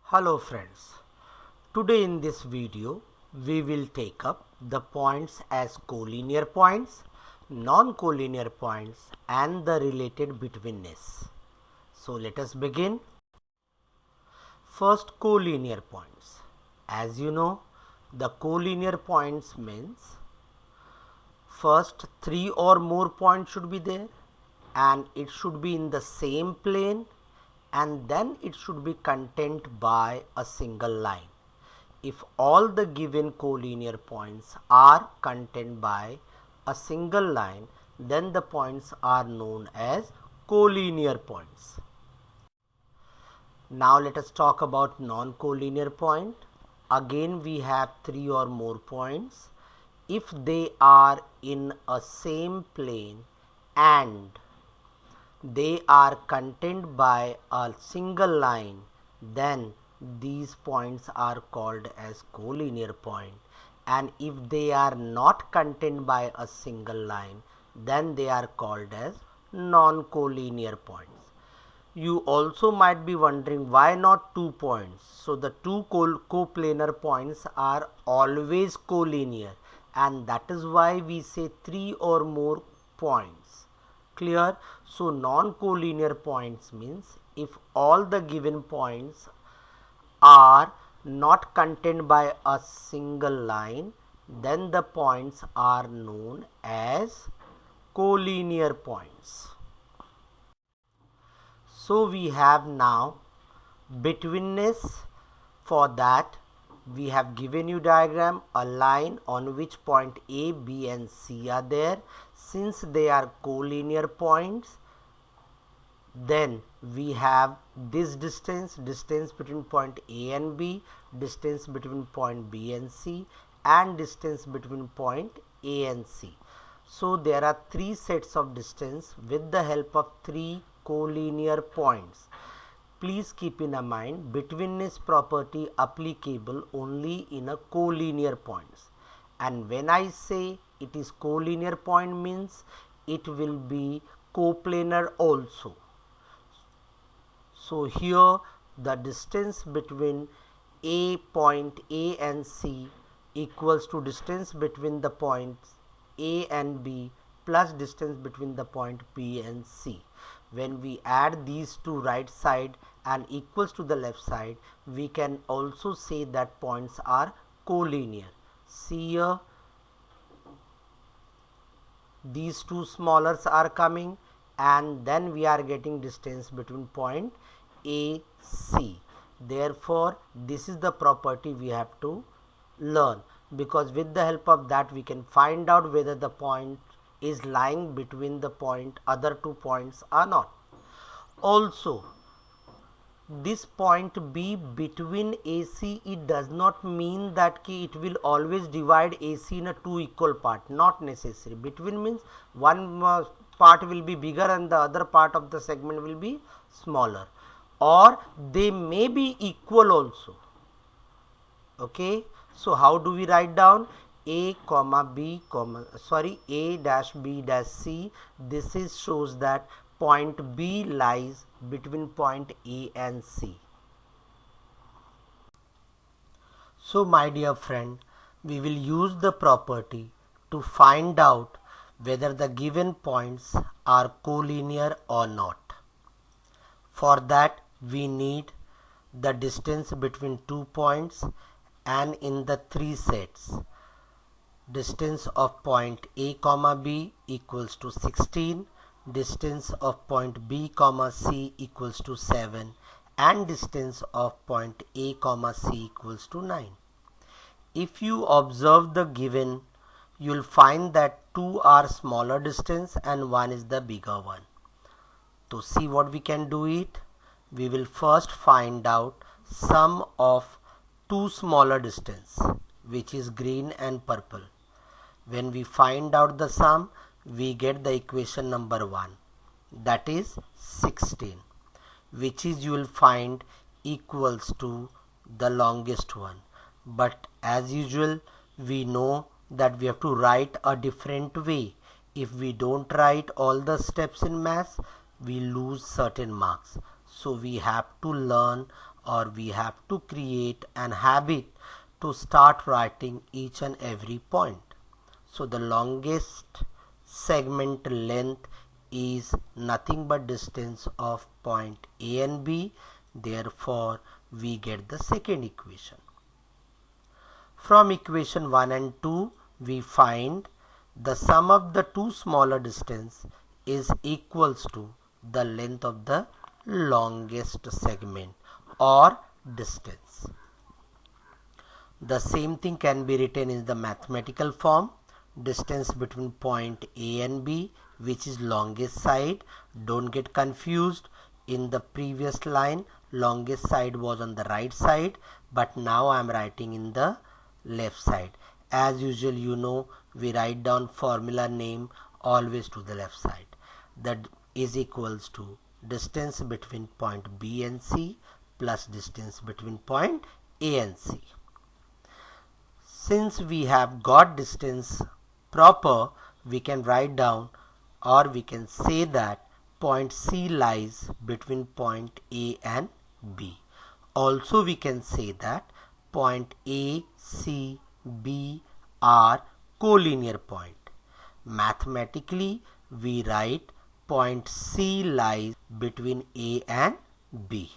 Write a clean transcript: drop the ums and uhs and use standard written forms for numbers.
Hello friends, today in this video we will take up the points as collinear points, non-collinear points and the related betweenness. So let us begin. First, collinear points. As you know, the collinear points means first 3 or more points should be there and it should be in the same plane and then it should be contained by a single line. If all the given collinear points are contained by a single line, then the points are known as collinear points. Now let us talk about non-collinear point. Again we have 3 or more points. If they are in a same plane and they are contained by a single line, then these points are called as collinear point. And if they are not contained by a single line, then they are called as non-collinear points. You also might be wondering why not 2 points. So the two coplanar points are always collinear and that is why we say 3 or more points. Clear? So non-collinear points means if all the given points are not contained by a single line, then the points are known as collinear points. So we have now betweenness. For that we have given you diagram, a line on which point A, B and C are there. Since they are collinear points, then we have this distance between point A and B, distance between point B and C and distance between point A and C. So there are 3 sets of distance with the help of 3 collinear points. Please keep in mind betweenness property applicable only in a collinear points, and when I say it is collinear point means it will be coplanar also. So here the distance between point A and C equals to distance between the points A and B plus distance between the point B and C. When we add these two right side and equals to the left side, we can also say that points are collinear. See here, these two smallers are coming and then we are getting distance between point A, C. Therefore, this is the property we have to learn, because with the help of that we can find out whether the point is lying between the other 2 points or not. Also, this point B between AC, it does not mean that it will always divide AC in a 2 equal part. Not necessary. Between means one part will be bigger and the other part of the segment will be smaller, or they may be equal also. Okay, so how do we write down? A dash B dash C. This is shows that point B lies between point A and C. So my dear friend, we will use the property to find out whether the given points are collinear or not. For that we need the distance between 2 points, and in the 3 sets, distance of point A comma B equals to 16, distance of point B comma C equals to 7 and distance of point A comma C equals to 9. If you observe the given, you will find that 2 are smaller distance and 1 is the bigger one. To see what we can do it, we will first find out sum of 2 smaller distance, which is green and purple. When we find out the sum, we get the equation number 1, that is 16, which is you will find equals to the longest one. But as usual, we know that we have to write a different way. If we don't write all the steps in maths, we lose certain marks. So we have to learn or we have to create an habit to start writing each and every point. So the longest segment length is nothing but distance of point A and B. Therefore, we get the second equation. From equation 1 and 2, we find the sum of the two smaller distance is equals to the length of the longest segment or distance. The same thing can be written in the mathematical form. Distance between point A and B, which is longest side. Don't get confused. In the previous line, longest side was on the right side, but now I am writing in the left side. As usual, you know, we write down formula name always to the left side. That is equals to distance between point B and C plus distance between point A and C. Since we have got distance proper, we can write down, or we can say that point C lies between point A and B. Also, we can say that point A, C, B are collinear point. Mathematically, we write point C lies between A and B.